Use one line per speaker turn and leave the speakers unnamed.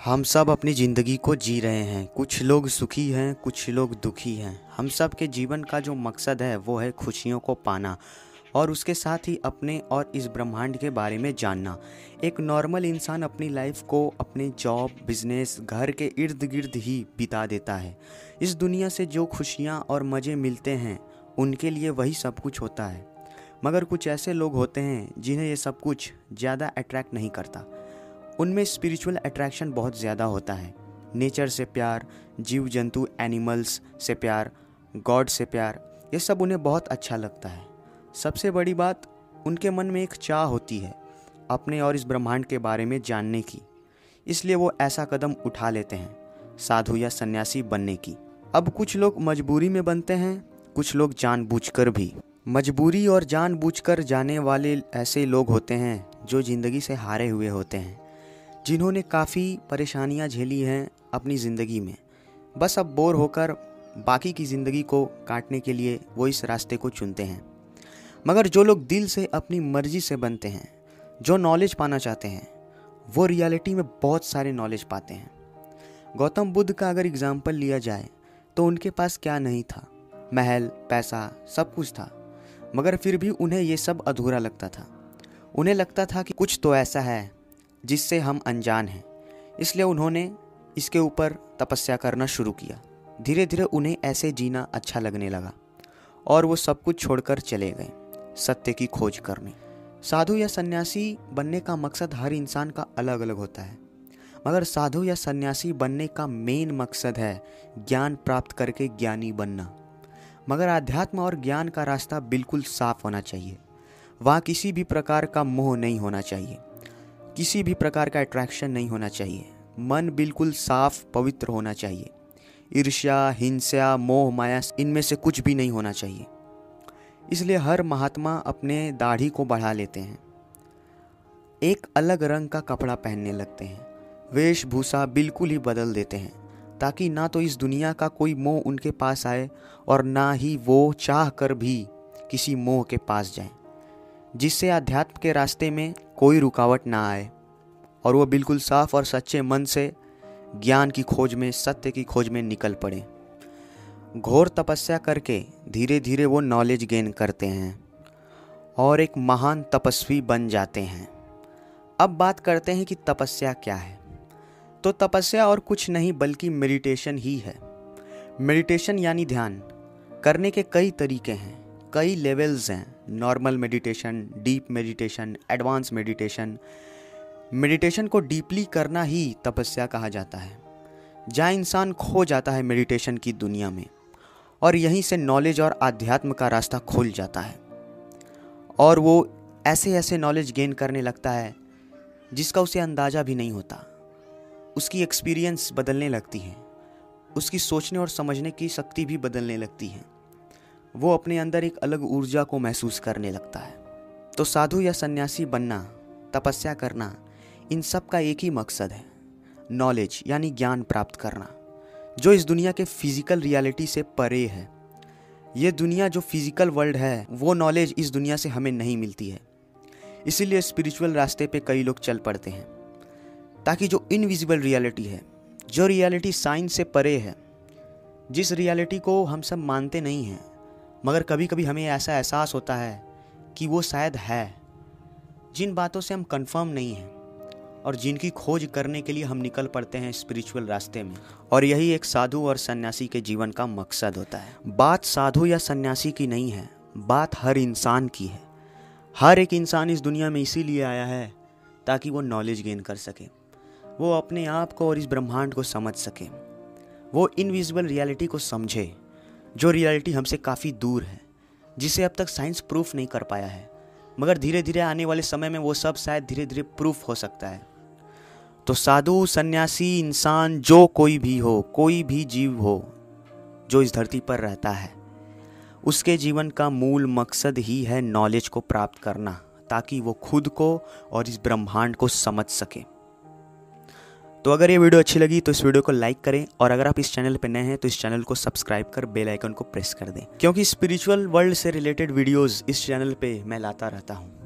हम सब अपनी ज़िंदगी को जी रहे हैं। कुछ लोग सुखी हैं, कुछ लोग दुखी हैं। हम सब के जीवन का जो मकसद है वो है खुशियों को पाना और उसके साथ ही अपने और इस ब्रह्मांड के बारे में जानना। एक नॉर्मल इंसान अपनी लाइफ को अपने जॉब, बिजनेस, घर के इर्द गिर्द ही बिता देता है। इस दुनिया से जो खुशियाँ और मज़े मिलते हैं उनके लिए वही सब कुछ होता है। मगर कुछ ऐसे लोग होते हैं जिन्हें ये सब कुछ ज़्यादा अट्रैक्ट नहीं करता। उनमें स्पिरिचुअल अट्रैक्शन बहुत ज़्यादा होता है। नेचर से प्यार, जीव जंतु, एनिमल्स से प्यार, गॉड से प्यार, ये सब उन्हें बहुत अच्छा लगता है। सबसे बड़ी बात, उनके मन में एक चाह होती है अपने और इस ब्रह्मांड के बारे में जानने की। इसलिए वो ऐसा कदम उठा लेते हैं, साधु या सन्यासी बनने की। अब कुछ लोग मजबूरी में बनते हैं, कुछ लोग जानबूझकर भी। मजबूरी और जानबूझकर जाने वाले ऐसे लोग होते हैं जो ज़िंदगी से हारे हुए होते हैं, जिन्होंने काफ़ी परेशानियां झेली हैं अपनी ज़िंदगी में। बस अब बोर होकर बाकी की ज़िंदगी को काटने के लिए वो इस रास्ते को चुनते हैं। मगर जो लोग दिल से अपनी मर्ज़ी से बनते हैं, जो नॉलेज पाना चाहते हैं, वो रियलिटी में बहुत सारे नॉलेज पाते हैं। गौतम बुद्ध का अगर एग्जाम्पल लिया जाए तो उनके पास क्या नहीं था? महल, पैसा, सब कुछ था, मगर फिर भी उन्हें ये सब अधूरा लगता था। उन्हें लगता था कि कुछ तो ऐसा है जिससे हम अनजान हैं। इसलिए उन्होंने इसके ऊपर तपस्या करना शुरू किया। धीरे धीरे उन्हें ऐसे जीना अच्छा लगने लगा और वो सब कुछ छोड़कर चले गए सत्य की खोज करने। साधु या सन्यासी बनने का मकसद हर इंसान का अलग अलग होता है, मगर साधु या सन्यासी बनने का मेन मकसद है ज्ञान प्राप्त करके ज्ञानी बनना। मगर आध्यात्म और ज्ञान का रास्ता बिल्कुल साफ होना चाहिए। वहाँ किसी भी प्रकार का मोह नहीं होना चाहिए, किसी भी प्रकार का अट्रैक्शन नहीं होना चाहिए। मन बिल्कुल साफ पवित्र होना चाहिए। ईर्ष्या, हिंसा, मोह, माया, इनमें से कुछ भी नहीं होना चाहिए। इसलिए हर महात्मा अपने दाढ़ी को बढ़ा लेते हैं, एक अलग रंग का कपड़ा पहनने लगते हैं, वेशभूषा बिल्कुल ही बदल देते हैं, ताकि ना तो इस दुनिया का कोई मोह उनके पास आए और ना ही वो चाह कर भी किसी मोह के पास जाएं, जिससे अध्यात्म के रास्ते में कोई रुकावट ना आए और वो बिल्कुल साफ और सच्चे मन से ज्ञान की खोज में, सत्य की खोज में निकल पड़े। घोर तपस्या करके धीरे धीरे वो नॉलेज गेन करते हैं और एक महान तपस्वी बन जाते हैं। अब बात करते हैं कि तपस्या क्या है। तो तपस्या और कुछ नहीं बल्कि मेडिटेशन ही है। मेडिटेशन यानी ध्यान करने के कई तरीके हैं, कई लेवल्स हैं। Normal meditation, deep meditation, advance meditation. Meditation को डीपली करना ही तपस्या कहा जाता है, जहाँ इंसान खो जाता है मेडिटेशन की दुनिया में और यहीं से नॉलेज और आध्यात्म का रास्ता खुल जाता है और वो ऐसे ऐसे नॉलेज गेन करने लगता है जिसका उसे अंदाज़ा भी नहीं होता। उसकी एक्सपीरियंस बदलने लगती है, उसकी सोचने और समझने की शक्ति भी बदलने लगती है। वो अपने अंदर एक अलग ऊर्जा को महसूस करने लगता है। तो साधु या सन्यासी बनना, तपस्या करना, इन सब का एक ही मकसद है, नॉलेज यानी ज्ञान प्राप्त करना, जो इस दुनिया के फिजिकल रियलिटी से परे है। ये दुनिया जो फिजिकल वर्ल्ड है, वो नॉलेज इस दुनिया से हमें नहीं मिलती है। इसीलिए स्पिरिचुअल रास्ते पे कई लोग चल पड़ते हैं, ताकि जो इनविजिबल रियलिटी है, जो रियलिटी साइंस से परे है, जिस रियलिटी को हम सब मानते नहीं हैं, मगर कभी कभी हमें ऐसा एहसास होता है कि वो शायद है, जिन बातों से हम कंफर्म नहीं हैं और जिनकी खोज करने के लिए हम निकल पड़ते हैं स्पिरिचुअल रास्ते में। और यही एक साधु और सन्यासी के जीवन का मकसद होता है। बात साधु या सन्यासी की नहीं है, बात हर इंसान की है। हर एक इंसान इस दुनिया में इसीलिए आया है ताकि वो नॉलेज गेन कर सके, वो अपने आप को और इस ब्रह्मांड को समझ सके, वो इनविजिबल रियलिटी को समझे, जो रियलिटी हमसे काफ़ी दूर है, जिसे अब तक साइंस प्रूफ नहीं कर पाया है, मगर धीरे धीरे आने वाले समय में वो सब शायद धीरे धीरे प्रूफ हो सकता है। तो साधु, सन्यासी, इंसान, जो कोई भी हो, कोई भी जीव हो जो इस धरती पर रहता है, उसके जीवन का मूल मकसद ही है नॉलेज को प्राप्त करना, ताकि वो खुद को और इस ब्रह्मांड को समझ सके। तो अगर ये वीडियो अच्छी लगी तो इस वीडियो को लाइक करें और अगर आप इस चैनल पर नए हैं तो इस चैनल को सब्सक्राइब कर बेल आइकन को प्रेस कर दें, क्योंकि स्पिरिचुअल वर्ल्ड से रिलेटेड वीडियोस इस चैनल पे मैं लाता रहता हूँ।